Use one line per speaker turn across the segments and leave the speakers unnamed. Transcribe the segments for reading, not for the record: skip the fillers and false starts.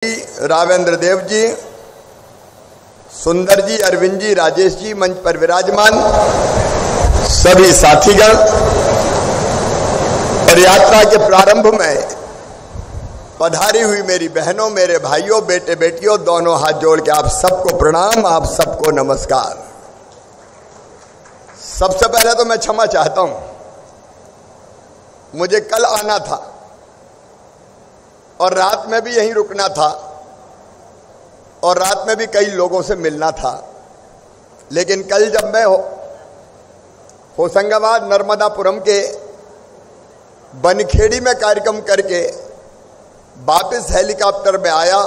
रावेंद्र देव जी, सुंदर जी, अरविंद जी, राजेश जी, मंच पर विराजमान सभी साथीगण और यात्रा के प्रारंभ में पधारी हुई मेरी बहनों, मेरे भाइयों, बेटे बेटियों, दोनों हाथ जोड़ के आप सबको प्रणाम, आप सबको नमस्कार। सबसे पहले तो मैं क्षमा चाहता हूं, मुझे कल आना था और रात में भी यहीं रुकना था और रात में भी कई लोगों से मिलना था, लेकिन कल जब मैं होशंगाबाद नर्मदापुरम के बनखेड़ी में कार्यक्रम करके वापस हेलीकॉप्टर में आया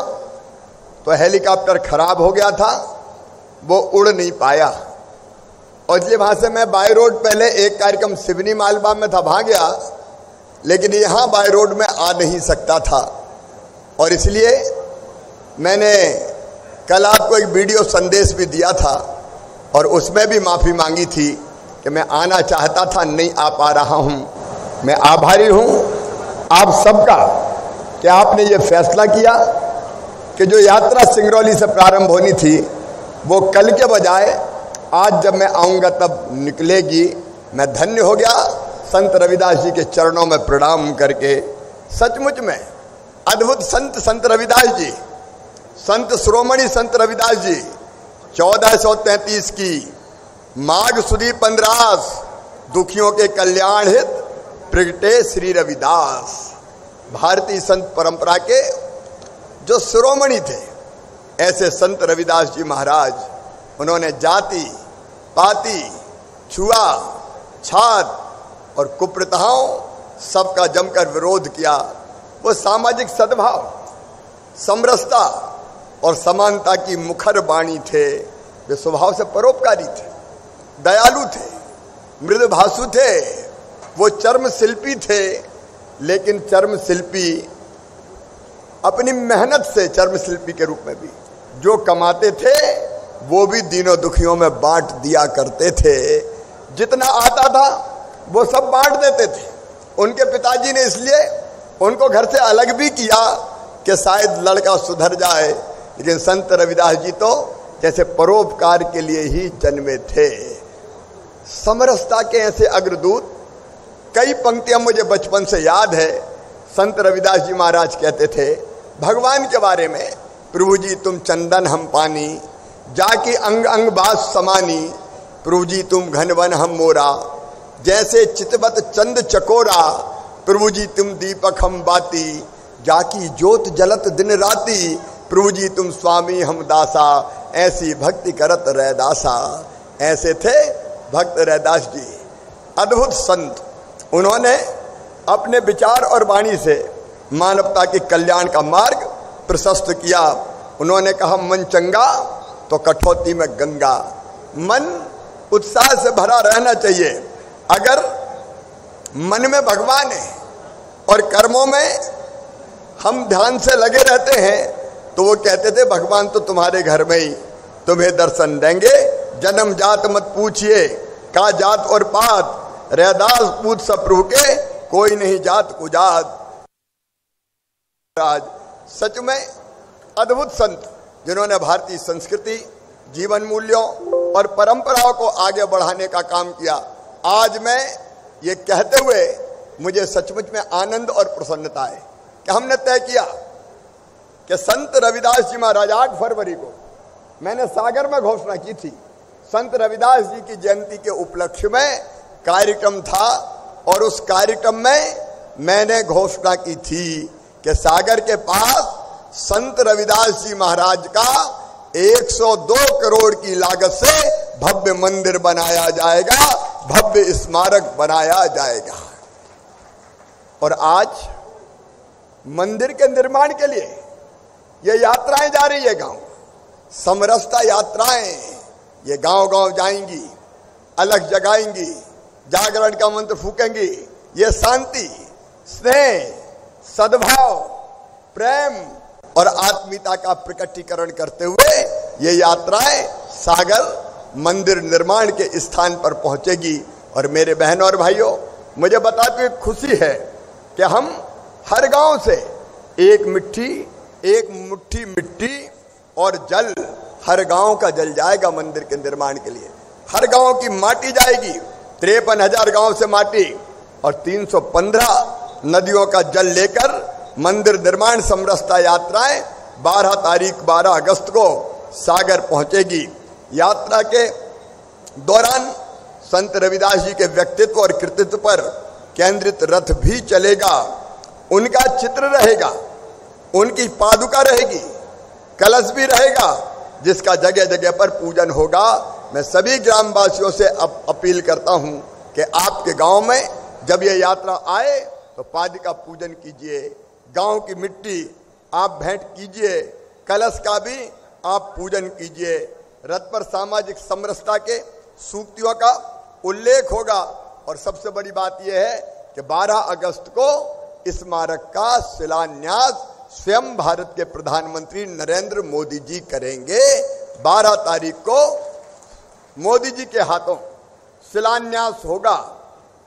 तो हेलीकॉप्टर खराब हो गया था, वो उड़ नहीं पाया और इसलिए वहां से मैं बाय रोड, पहले एक कार्यक्रम सिवनी मालवा में था, वहां गया, लेकिन यहां बाय रोड में आ नहीं सकता था और इसलिए मैंने कल आपको एक वीडियो संदेश भी दिया था और उसमें भी माफ़ी मांगी थी कि मैं आना चाहता था, नहीं आ पा रहा हूं। मैं आभारी हूं आप सबका कि आपने ये फैसला किया कि जो यात्रा सिंगरौली से प्रारंभ होनी थी वो कल के बजाय आज जब मैं आऊँगा तब निकलेगी। मैं धन्य हो गया संत रविदास जी के चरणों में प्रणाम करके। सचमुच में अद्भुत संत रविदास जी, संत शिरोमणि संत रविदास जी 1433 की माघ सुदी 15 दुखियों के कल्याण हित प्रगटे श्री रविदास। भारतीय संत परंपरा के जो शिरोमणि थे ऐसे संत रविदास जी महाराज, उन्होंने जाति पाति छुआ छात और कुप्रथाओं सबका जमकर विरोध किया। वो सामाजिक सद्भाव, समरसता और समानता की मुखर वाणी थे। वे स्वभाव से परोपकारी थे, दयालु थे, मृदुभाषु थे। वो चर्म शिल्पी थे, लेकिन चर्म शिल्पी अपनी मेहनत से, चर्म शिल्पी के रूप में भी जो कमाते थे वो भी दीनों दुखियों में बांट दिया करते थे। जितना आता था वो सब बांट देते थे। उनके पिताजी ने इसलिए उनको घर से अलग भी किया कि शायद लड़का सुधर जाए, लेकिन संत रविदास जी तो जैसे परोपकार के लिए ही जन्मे थे। समरसता के ऐसे अग्रदूत। कई पंक्तियां मुझे बचपन से याद है। संत रविदास जी महाराज कहते थे भगवान के बारे में, प्रभु जी तुम चंदन हम पानी, जाकी अंग अंग बास समानी, प्रभु जी तुम घनवन हम मोरा, जैसे चितवत चंद चकोरा, प्रभु जी तुम दीपक हम बाती, जाकी ज्योत जलत दिन राती, प्रभु जी तुम स्वामी हम दासा, ऐसी भक्ति करत रैदासा। ऐसे थे भक्त रैदास जी, अद्भुत संत। उन्होंने अपने विचार और वाणी से मानवता के कल्याण का मार्ग प्रशस्त किया। उन्होंने कहा मन चंगा तो कठौती में गंगा। मन उत्साह से भरा रहना चाहिए। अगर मन में भगवान है और कर्मों में हम ध्यान से लगे रहते हैं तो वो कहते थे भगवान तो तुम्हारे घर में ही तुम्हें दर्शन देंगे। जन्म जात मत पूछिए का जात और पात, रैदास पूछ सब प्रभु के, कोई नहीं जात कुजात। सच में अद्भुत संत जिन्होंने भारतीय संस्कृति, जीवन मूल्यों और परंपराओं को आगे बढ़ाने का काम किया। आज मैं ये कहते हुए मुझे सचमुच में आनंद और प्रसन्नता है कि हमने तय किया कि संत रविदास जी महाराज 8 फरवरी को मैंने सागर में घोषणा की थी, संत रविदास जी की जयंती के उपलक्ष्य में कार्यक्रम था और उस कार्यक्रम में मैंने घोषणा की थी कि सागर के पास संत रविदास जी महाराज का 102 करोड़ की लागत से भव्य मंदिर बनाया जाएगा, भव्य स्मारक बनाया जाएगा। और आज मंदिर के निर्माण के लिए ये यात्राएं जा रही है। गांव समरसता यात्राएं, ये गांव गांव जाएंगी, अलग जगाएंगी, जागरण का मंत्र फूकेंगी। ये शांति, स्नेह, सद्भाव, प्रेम और आत्मीयता का प्रकटीकरण करते हुए ये यात्राएं सागर मंदिर निर्माण के स्थान पर पहुंचेगी। और मेरे बहनों और भाइयों, मुझे बताते हुए खुशी है कि हम हर गांव से एक मिट्टी एक मुट्ठी मिट्टी और जल, हर गांव का जल जाएगा मंदिर के निर्माण के लिए। हर गांव की माटी जाएगी, 53,000 गांव से माटी और 315 नदियों का जल लेकर मंदिर निर्माण समरसता यात्राएं 12 अगस्त को सागर पहुंचेगी। यात्रा के दौरान संत रविदास जी के व्यक्तित्व और कृतित्व पर केंद्रित रथ भी चलेगा, उनका चित्र रहेगा, उनकी पादुका रहेगी, कलश भी रहेगा, जिसका जगह जगह पर पूजन होगा। मैं सभी ग्रामवासियों से अपील करता हूं कि आपके गांव में जब ये यात्रा आए तो पादुका पूजन कीजिए, गांव की मिट्टी आप भेंट कीजिए, कलश का भी आप पूजन कीजिए। रथ पर सामाजिक समरसता के सूक्तियों का उल्लेख होगा और सबसे बड़ी बात यह है कि 12 अगस्त को इस स्मारक का शिलान्यास स्वयं भारत के प्रधानमंत्री नरेंद्र मोदी जी करेंगे। 12 तारीख को मोदी जी के हाथों शिलान्यास होगा।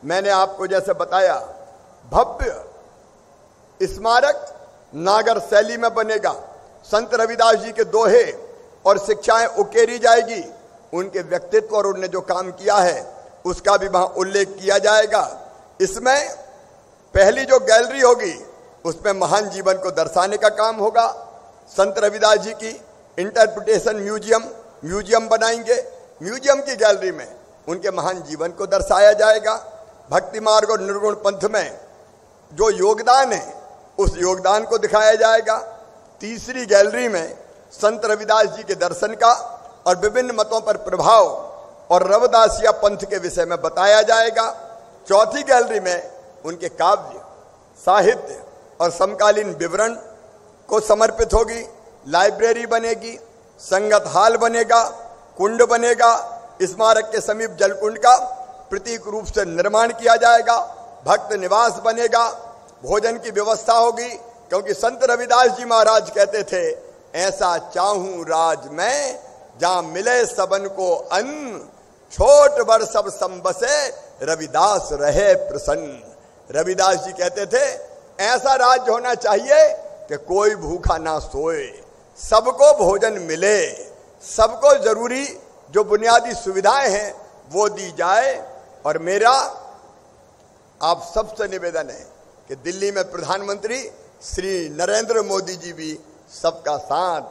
मैंने आपको जैसे बताया, भव्य स्मारक नागर शैली में बनेगा। संत रविदास जी के दोहे और शिक्षाएं उकेरी जाएगी, उनके व्यक्तित्व और उन्होंने जो काम किया है उसका भी वहां उल्लेख किया जाएगा। इसमें पहली जो गैलरी होगी उसमें महान जीवन को दर्शाने का काम होगा। संत रविदास जी की इंटरप्रिटेशन म्यूजियम बनाएंगे। म्यूजियम की गैलरी में उनके महान जीवन को दर्शाया जाएगा। भक्ति मार्ग और निर्गुण पंथ में जो योगदान है उस योगदान को दिखाया जाएगा। तीसरी गैलरी में संत रविदास जी के दर्शन का और विभिन्न मतों पर प्रभाव और रविदासिया पंथ के विषय में बताया जाएगा। चौथी गैलरी में उनके काव्य, साहित्य और समकालीन विवरण को समर्पित होगी। लाइब्रेरी बनेगी, संगत हाल बनेगा, कुंड बनेगा। स्मारक के समीप जलकुंड का प्रतीक रूप से निर्माण किया जाएगा। भक्त निवास बनेगा, भोजन की व्यवस्था होगी, क्योंकि संत रविदास जी महाराज कहते थे, ऐसा चाहूं राज में जहां मिले सबन को अन्न, छोट बड़ सब संबसे रविदास रहे प्रसन्न। रविदास जी कहते थे ऐसा राज्य होना चाहिए कि कोई भूखा ना सोए, सबको भोजन मिले, सबको जरूरी जो बुनियादी सुविधाएं हैं वो दी जाए। और मेरा आप सबसे निवेदन है कि दिल्ली में प्रधानमंत्री श्री नरेंद्र मोदी जी भी सबका साथ,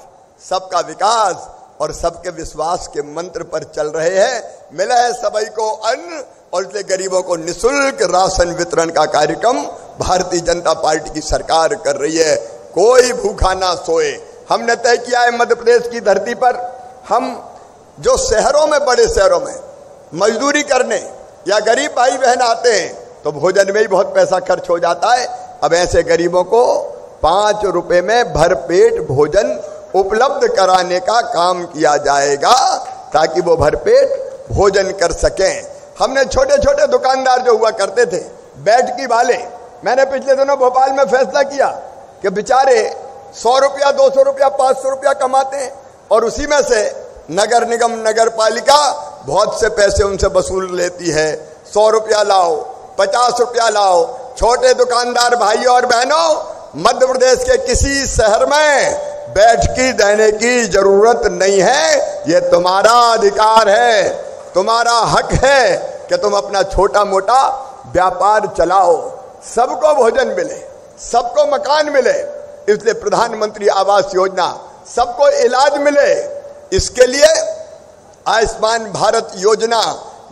सबका विकास और सबके विश्वास के मंत्र पर चल रहे हैं। मिला है सभी को अन्न, और इसलिए गरीबों को निःशुल्क राशन वितरण का कार्यक्रम भारतीय जनता पार्टी की सरकार कर रही है। कोई भूखा ना सोए। हमने तय किया है मध्य प्रदेश की धरती पर हम जो शहरों में, बड़े शहरों में मजदूरी करने या गरीब भाई बहन आते हैं तो भोजन में ही बहुत पैसा खर्च हो जाता है। अब ऐसे गरीबों को 5 रुपए में भरपेट भोजन उपलब्ध कराने का काम किया जाएगा ताकि वो भरपेट भोजन कर सकें। हमने छोटे छोटे दुकानदार जो हुआ करते थे, बैठकी वाले, मैंने पिछले दिनों भोपाल में फैसला किया कि बेचारे 100 रुपया, 200 रुपया, 500 रुपया कमाते हैं और उसी में से नगर निगम, नगर पालिका बहुत से पैसे उनसे वसूल लेती है। 100 रुपया लाओ, 50 रुपया लाओ। छोटे दुकानदार भाइयों और बहनों, मध्य प्रदेश के किसी शहर में बैठकी देने की जरूरत नहीं है। ये तुम्हारा अधिकार है, तुम्हारा हक है कि तुम अपना छोटा मोटा व्यापार चलाओ, सबको भोजन मिले, सबको मकान मिले। इसलिए प्रधानमंत्री आवास योजना, सबको इलाज मिले, इसके लिए आयुष्मान भारत योजना।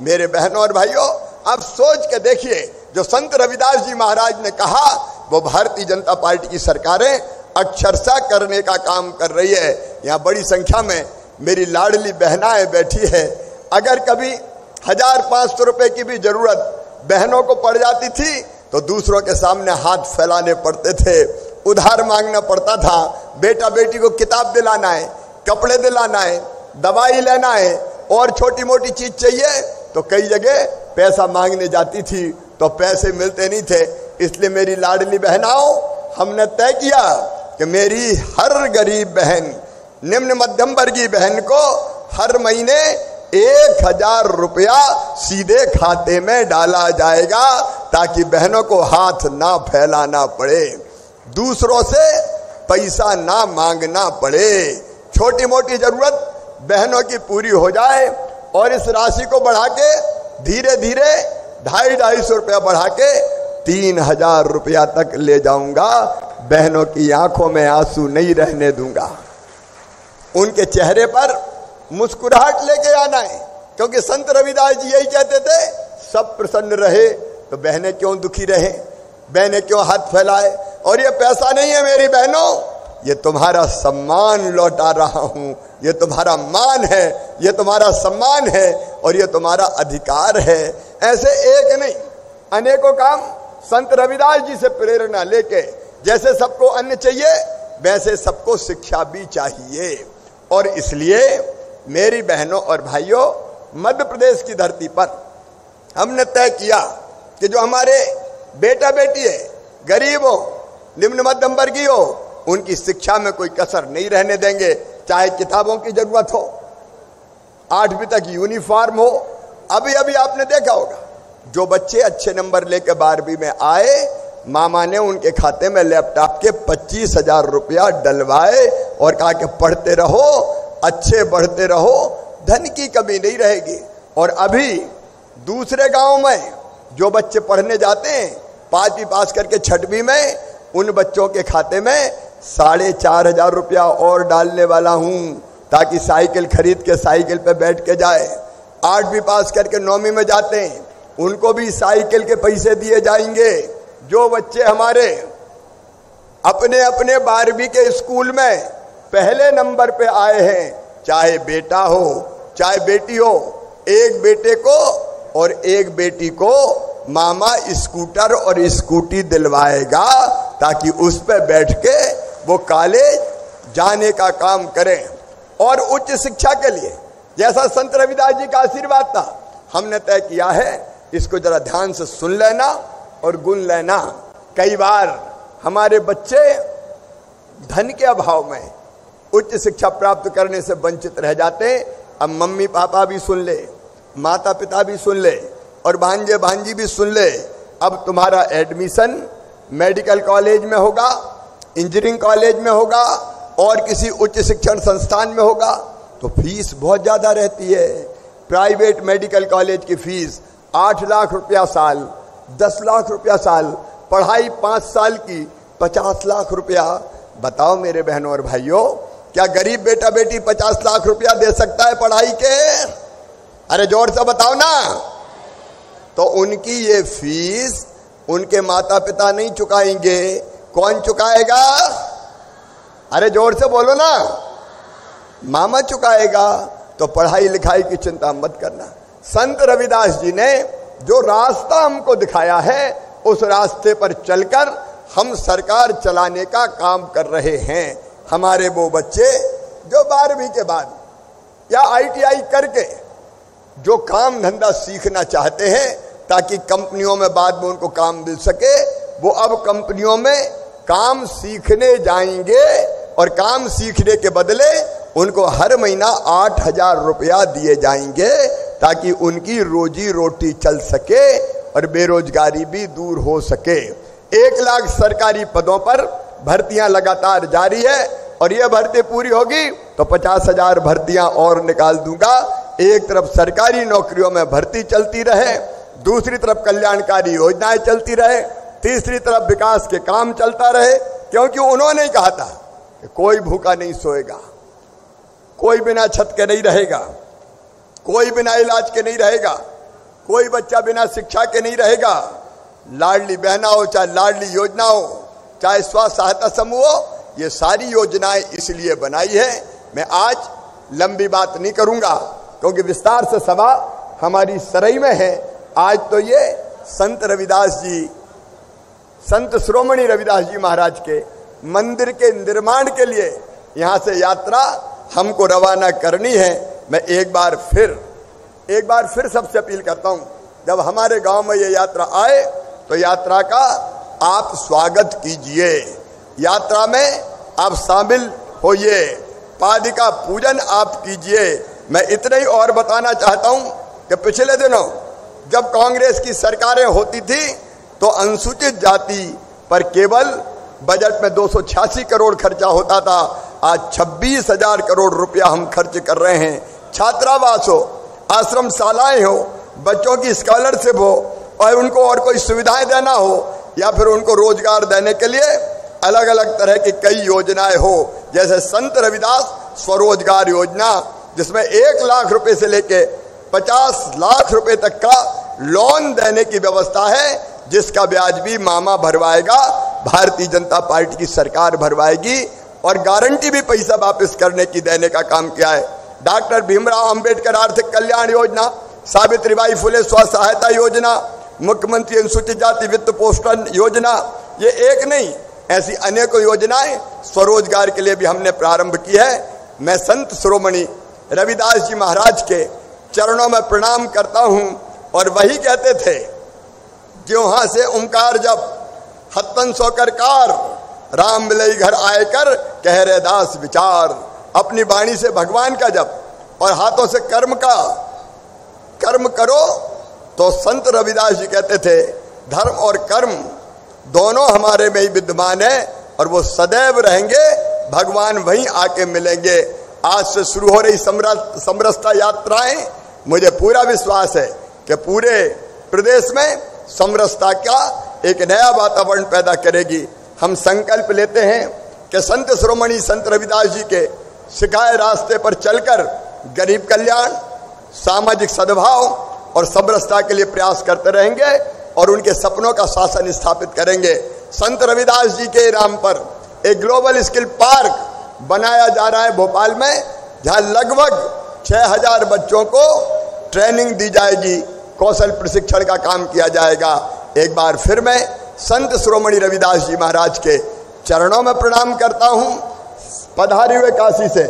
मेरे बहनों और भाइयों, आप सोच के देखिए, जो संत रविदास जी महाराज ने कहा वो भारतीय जनता पार्टी की सरकारें अक्षरशः करने का काम कर रही है। यहाँ बड़ी संख्या में मेरी लाडली बहनाएं बैठी है। अगर कभी 1500 रुपए की भी जरूरत बहनों को पड़ जाती थी तो दूसरों के सामने हाथ फैलाने पड़ते थे, उधार मांगना पड़ता था। बेटा बेटी को किताब दिलाना है, कपड़े दिलाना है, दवाई लेना है और छोटी मोटी चीज चाहिए तो कई जगह पैसा मांगने जाती थी तो पैसे मिलते नहीं थे। इसलिए मेरी लाडली बहनाओं, हमने तय किया कि मेरी हर गरीब बहन, निम्न मध्यम वर्गीय बहन को हर महीने 1000 रुपया सीधे खाते में डाला जाएगा ताकि बहनों को हाथ ना फैलाना पड़े। दूसरों से पैसा ना मांगना पड़े, छोटी मोटी जरूरत बहनों की पूरी हो जाए। और इस राशि को बढ़ा के धीरे धीरे 250-250 रुपया बढ़ा के 3000 रुपया तक ले जाऊंगा। बहनों की आंखों में आंसू नहीं रहने दूंगा, उनके चेहरे पर मुस्कुराहट लेके आना है। क्योंकि संत रविदास जी यही कहते थे, सब प्रसन्न रहे तो बहनें क्यों दुखी रहे, बहनें क्यों हाथ फैलाए। और ये पैसा नहीं है मेरी बहनों, ये तुम्हारा सम्मान लौटा रहा हूं, ये तुम्हारा मान है, ये तुम्हारा सम्मान है और ये तुम्हारा अधिकार है। ऐसे एक नहीं अनेकों काम संत रविदास जी से प्रेरणा लेके, जैसे सबको अन्न चाहिए वैसे सबको शिक्षा भी चाहिए। और इसलिए मेरी बहनों और भाइयों, मध्य प्रदेश की धरती पर हमने तय किया कि जो हमारे बेटा बेटी है, गरीब हो, निम्न मध्यम वर्गीय हो, उनकी शिक्षा में कोई कसर नहीं रहने देंगे। चाहे किताबों की जरूरत हो, 8वीं तक यूनिफॉर्म हो। अभी अभी आपने देखा होगा, जो बच्चे अच्छे नंबर लेकर 12वीं में आए, मामा ने उनके खाते में लैपटॉप के 25,000 रुपया डलवाए और कहा कि पढ़ते रहो, अच्छे बढ़ते रहो, धन की कमी नहीं रहेगी। और अभी दूसरे गांव में जो बच्चे पढ़ने जाते हैं 5वीं पास करके 6वीं में, उन बच्चों के खाते में 4,500 रुपया और डालने वाला हूं, ताकि साइकिल खरीद के साइकिल पे बैठ के जाए। 8वीं पास करके 9वीं में जाते हैं, उनको भी साइकिल के पैसे दिए जाएंगे। जो बच्चे हमारे अपने अपने 12वीं के स्कूल में पहले नंबर पे आए हैं, चाहे बेटा हो चाहे बेटी हो, एक बेटे को और एक बेटी को मामा स्कूटर और स्कूटी दिलवाएगा, ताकि उस पर बैठ के वो कॉलेज जाने का काम करें। और उच्च शिक्षा के लिए जैसा संत रविदास जी का आशीर्वाद था, हमने तय किया है, इसको जरा ध्यान से सुन लेना और गुन लेना। कई बार हमारे बच्चे धन के अभाव में उच्च शिक्षा प्राप्त करने से वंचित रह जाते हैं। अब मम्मी पापा भी सुन ले, माता पिता भी सुन ले और भांजे भांजी भी सुन ले। अब तुम्हारा एडमिशन मेडिकल कॉलेज में होगा, इंजीनियरिंग कॉलेज में होगा और किसी उच्च शिक्षण संस्थान में होगा, तो फीस बहुत ज्यादा रहती है। प्राइवेट मेडिकल कॉलेज की फीस 8 लाख रुपया साल, 10 लाख रुपया साल, पढ़ाई 5 साल की 50 लाख रुपया। बताओ मेरे बहनों और भाइयों, क्या गरीब बेटा बेटी 50 लाख रुपया दे सकता है पढ़ाई के? अरे जोर से बताओ ना। तो उनकी ये फीस उनके माता पिता नहीं चुकाएंगे, कौन चुकाएगा? अरे जोर से बोलो ना, मामा चुकाएगा। तो पढ़ाई लिखाई की चिंता मत करना। संत रविदास जी ने जो रास्ता हमको दिखाया है, उस रास्ते पर चलकर हम सरकार चलाने का काम कर रहे हैं। हमारे वो बच्चे जो 12वीं के बाद या ITI करके जो काम धंधा सीखना चाहते हैं, ताकि कंपनियों में बाद में उनको काम मिल सके, वो अब कंपनियों में काम सीखने जाएंगे और काम सीखने के बदले उनको हर महीना 8,000 रुपया दिए जाएंगे, ताकि उनकी रोजी रोटी चल सके और बेरोजगारी भी दूर हो सके। 1 लाख सरकारी पदों पर भर्तियां लगातार जारी है और ये भर्ती पूरी होगी तो 50,000 भर्तियां और निकाल दूंगा। एक तरफ सरकारी नौकरियों में भर्ती चलती रहे, दूसरी तरफ कल्याणकारी योजनाएं चलती रहे, तीसरी तरफ विकास के काम चलता रहे। क्योंकि उन्होंने कहा था कि कोई भूखा नहीं सोएगा, कोई बिना छत के नहीं रहेगा, कोई बिना इलाज के नहीं रहेगा, कोई बच्चा बिना शिक्षा के नहीं रहेगा। लाडली बहना हो, चाहे लाडली योजना हो, चाहे स्वास्थ्य सहायता समूह हो, ये सारी योजनाएं इसलिए बनाई है। मैं आज लंबी बात नहीं करूंगा क्योंकि विस्तार से सभा हमारी सरई में है। आज तो ये संत रविदास जी, संत शिरोमणि रविदास जी महाराज के मंदिर के निर्माण के लिए यहाँ से यात्रा हमको रवाना करनी है। मैं एक बार फिर सबसे अपील करता हूँ, जब हमारे गांव में ये यात्रा आए तो यात्रा का आप स्वागत कीजिए, यात्रा में आप शामिल होइए, पादिका पूजन आप कीजिए। मैं इतना ही और बताना चाहता हूं कि पिछले दिनों जब कांग्रेस की सरकारें होती थी तो अनुसूचित जाति पर केवल बजट में 286 करोड़ खर्चा होता था, आज 26,000 करोड़ रुपया हम खर्च कर रहे हैं। छात्रावास हो, आश्रम शालाएं हो, बच्चों की स्कॉलरशिप हो, और उनको और कोई सुविधाएं देना हो, या फिर उनको रोजगार देने के लिए अलग अलग तरह की कई योजनाएं हो, जैसे संत रविदास स्वरोजगार योजना, जिसमें 1 लाख रुपए से लेके 50 लाख रुपए तक का लोन देने की व्यवस्था है, जिसका ब्याज भी मामा भरवाएगा, भारतीय जनता पार्टी की सरकार भरवाएगी, और गारंटी भी पैसा वापस करने की देने का काम किया है। डॉक्टर भीमराव अंबेडकर आर्थिक कल्याण योजना, सावित्रीबाई फुले स्व सहायता योजना, मुख्यमंत्री अनुसूचित जाति वित्त पोषण योजना, ये एक नहीं, ऐसी अनेकों योजनाएं स्वरोजगार के लिए भी हमने प्रारंभ की है। मैं संत शिरोमणि रविदास जी महाराज के चरणों में प्रणाम करता हूं, और वही कहते थे, जो हां से ओंकार जब हत्तन सोकर कार, राम मिलई घर आए कर कह रहे दास विचार। अपनी वाणी से भगवान का जप और हाथों से कर्म करो, तो संत रविदास जी कहते थे धर्म और कर्म दोनों हमारे में ही विद्यमान है, और वो सदैव रहेंगे, भगवान वहीं आके मिलेंगे। आज से शुरू हो रही समरसता यात्राएं, मुझे पूरा विश्वास है कि पूरे प्रदेश में समरसता का एक नया वातावरण पैदा करेगी। हम संकल्प लेते हैं कि संत शिरोमणि संत रविदास जी के सिखाए रास्ते पर चलकर गरीब कल्याण, सामाजिक सद्भाव और समरसता के लिए प्रयास करते रहेंगे, और उनके सपनों का शासन स्थापित करेंगे। संत रविदास जी के नाम पर एक ग्लोबल स्किल पार्क बनाया जा रहा है भोपाल में, जहां लगभग 6000 बच्चों को ट्रेनिंग दी जाएगी, कौशल प्रशिक्षण का काम किया जाएगा। एक बार फिर मैं संत शिरोमणि रविदास जी महाराज के चरणों में प्रणाम करता हूं, पधारे हुए काशी से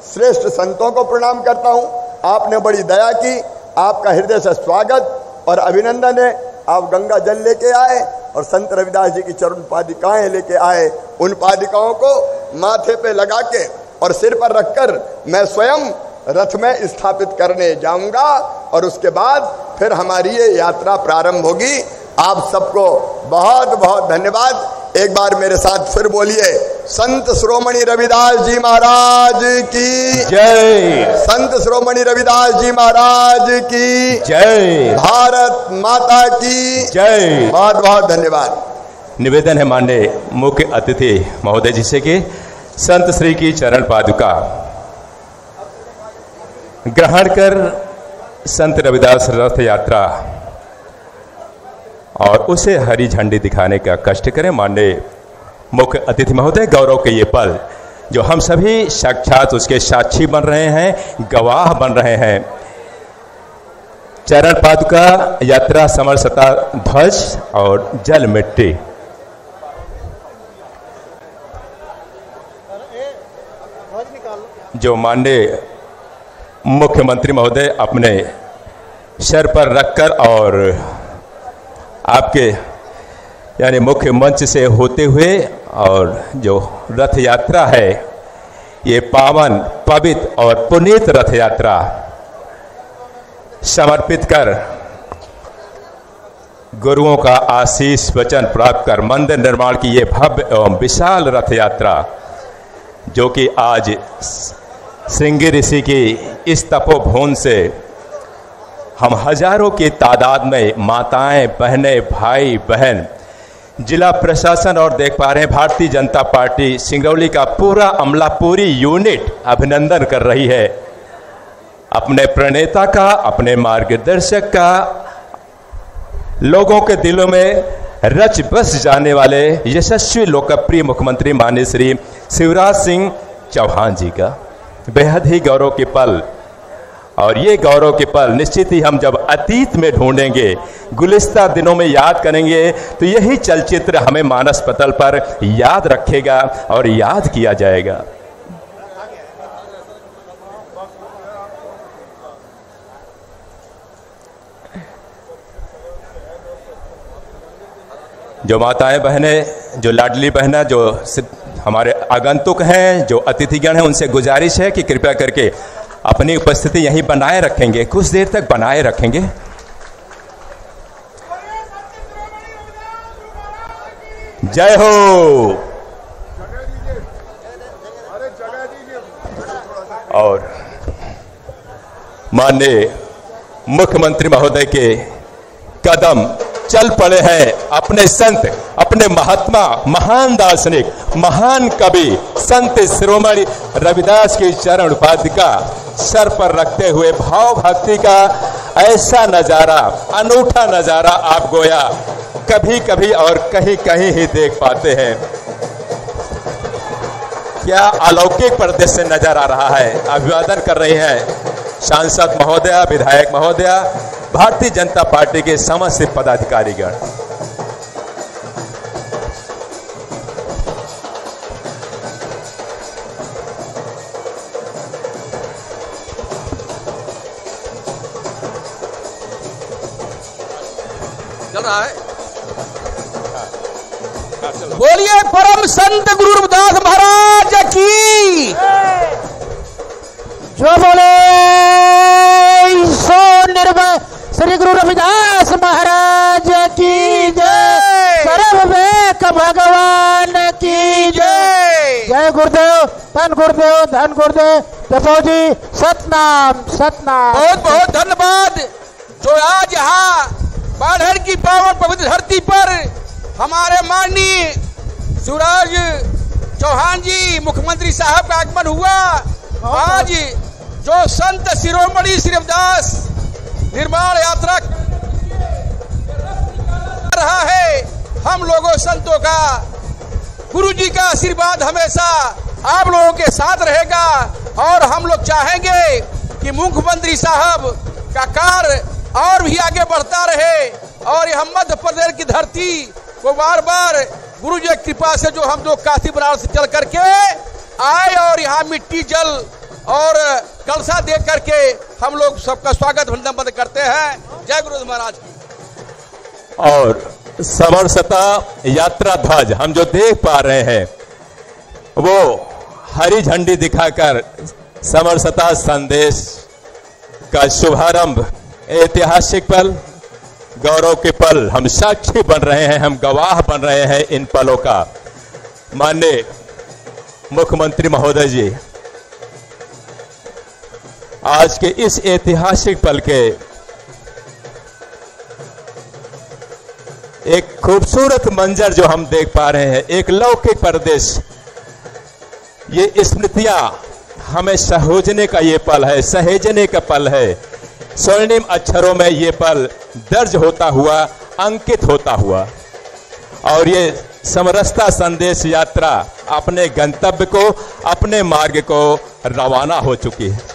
श्रेष्ठ संतों को प्रणाम करता हूं। आपने बड़ी दया की, आपका हृदय से स्वागत और अभिनंदन है। आप गंगा जल लेके आए और संत रविदास जी की चरण पादिकाएं लेके आए। उन पादिकाओं को माथे पे लगा के और सिर पर रखकर मैं स्वयं रथ में स्थापित करने जाऊंगा, और उसके बाद फिर हमारी ये यात्रा प्रारंभ होगी। आप सबको बहुत बहुत धन्यवाद। एक बार मेरे साथ फिर बोलिए, संत शिरोमणि रविदास जी महाराज की
जय।
संत शिरोमणि रविदास जी महाराज की
जय।
भारत माता की
जय।
बहुत बहुत धन्यवाद।
निवेदन है माननीय मुख्य अतिथि महोदय जी से कि संत श्री की चरण पादुका ग्रहण कर संत रविदास रथ यात्रा और उसे हरी झंडी दिखाने का कष्ट करें। माननीय मुख्य अतिथि महोदय, गौरव के ये पल जो हम सभी साक्षात उसके साक्षी बन रहे हैं, गवाह बन रहे हैं। चरण पादुका यात्रा समरसता ध्वज और जल मिट्टी। जो माननीय मुख्यमंत्री महोदय अपने सर पर रखकर और आपके यानी मुख्य मंच से होते हुए, और जो रथ यात्रा है ये पावन पवित्र और पुनीत रथ यात्रा समर्पित कर, गुरुओं का आशीष वचन प्राप्त कर मंदिर निर्माण की ये भव्य एवं विशाल रथ यात्रा, जो कि आज श्रृंगी ऋषि की इस तपोभूमि से हम हजारों की तादाद में माताएं, बहनें, भाई बहन, जिला प्रशासन और देख पा रहे हैं भारतीय जनता पार्टी सिंगरौली का पूरा अमला, पूरी यूनिट अभिनंदन कर रही है अपने प्रणेता का, अपने मार्गदर्शक का, लोगों के दिलों में रच बस जाने वाले यशस्वी लोकप्रिय मुख्यमंत्री माननीय श्री शिवराज सिंह चौहान जी का बेहद ही गौरव के पल। और ये गौरव के पल निश्चित ही हम जब अतीत में ढूंढेंगे, गुलिस्ता दिनों में याद करेंगे, तो यही चलचित्र हमें मानस पटल पर याद रखेगा और याद किया जाएगा। जो माताएं बहनें, जो लाडली बहना, जो हमारे आगंतुक हैं, जो अतिथिगण हैं, उनसे गुजारिश है कि कृपया करके अपनी उपस्थिति यहीं बनाए रखेंगे, कुछ देर तक बनाए रखेंगे। जय हो। और माननीय मुख्यमंत्री महोदय के कदम चल पड़े हैं अपने संत, अपने महात्मा, महान दार्शनिक, महान कवि संत शिरोमणि रविदास की चरण उपाधिका सर पर रखते हुए भाव भक्ति का ऐसा नजारा, अनूठा नजारा आप गोया कभी कभी और कहीं कहीं ही देख पाते हैं। क्या अलौकिक परिदृश्य नजर आ रहा है। अभिवादन कर रही हैं सांसद महोदया, विधायक महोदया, भारतीय जनता पार्टी के समस्त पदाधिकारीगण।
चल रहा है। बोलिए परम संत गुरु रविदास महाराज की,
जो बोले सो निर्भय श्री गुरु रविदास महाराज की जय, सर्ववेक भगवान की जय। जय गुरुदेव, धन गुरुदेव, धन गुरुदेव। जपो जी सतनाम सतनाम।
बहुत बहुत धन्यवाद। जो आज यहाँ बाढ़ की पावन पवित्र धरती पर हमारे माननीय शिवराज चौहान जी मुख्यमंत्री साहब का आगमन हुआ। आज जो संत शिरोमणि श्री रविदास निर्माण यात्रा रहा है, हम लोगों संतों का, गुरु जी का आशीर्वाद हमेशा आप लोगों के साथ रहेगा और हम लोग चाहेंगे कि मुख्यमंत्री साहब का कार्य और भी आगे बढ़ता रहे और हम मध्य प्रदेश की धरती को बार बार गुरु जी की कृपा से जो हम लोग काशी बनारस से चल करके आए और यहाँ मिट्टी जल और कलशा दे करके हम लोग सबका स्वागत वंदन करते हैं। जय गुरु महाराज की।
और समरसता यात्रा ध्वज हम जो देख पा रहे हैं वो हरी झंडी दिखाकर समरसता संदेश का शुभारंभ, ऐतिहासिक पल, गौरव के पल, हम साक्षी बन रहे हैं, हम गवाह बन रहे हैं इन पलों का। माननीय मुख्यमंत्री महोदय जी आज के इस ऐतिहासिक पल के एक खूबसूरत मंजर जो हम देख पा रहे हैं, एक लौकिक परिदृश्य, ये स्मृतियां हमें सहोजने का ये पल है, सहेजने का पल है। स्वर्णिम अक्षरों में ये पल दर्ज होता हुआ, अंकित होता हुआ और ये समरसता संदेश यात्रा अपने गंतव्य को, अपने मार्ग को रवाना हो चुकी है।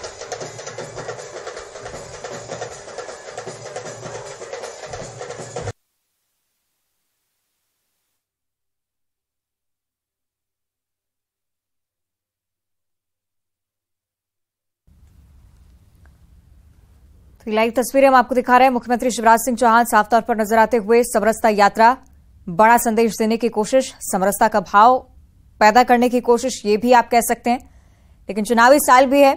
लाइव तस्वीरें हम आपको दिखा रहे हैं। मुख्यमंत्री शिवराज सिंह चौहान साफ तौर पर नजर आते हुए समरसता यात्रा, बड़ा संदेश देने की कोशिश, समरसता का भाव पैदा करने की कोशिश, ये भी आप कह सकते हैं। लेकिन चुनावी साल भी है,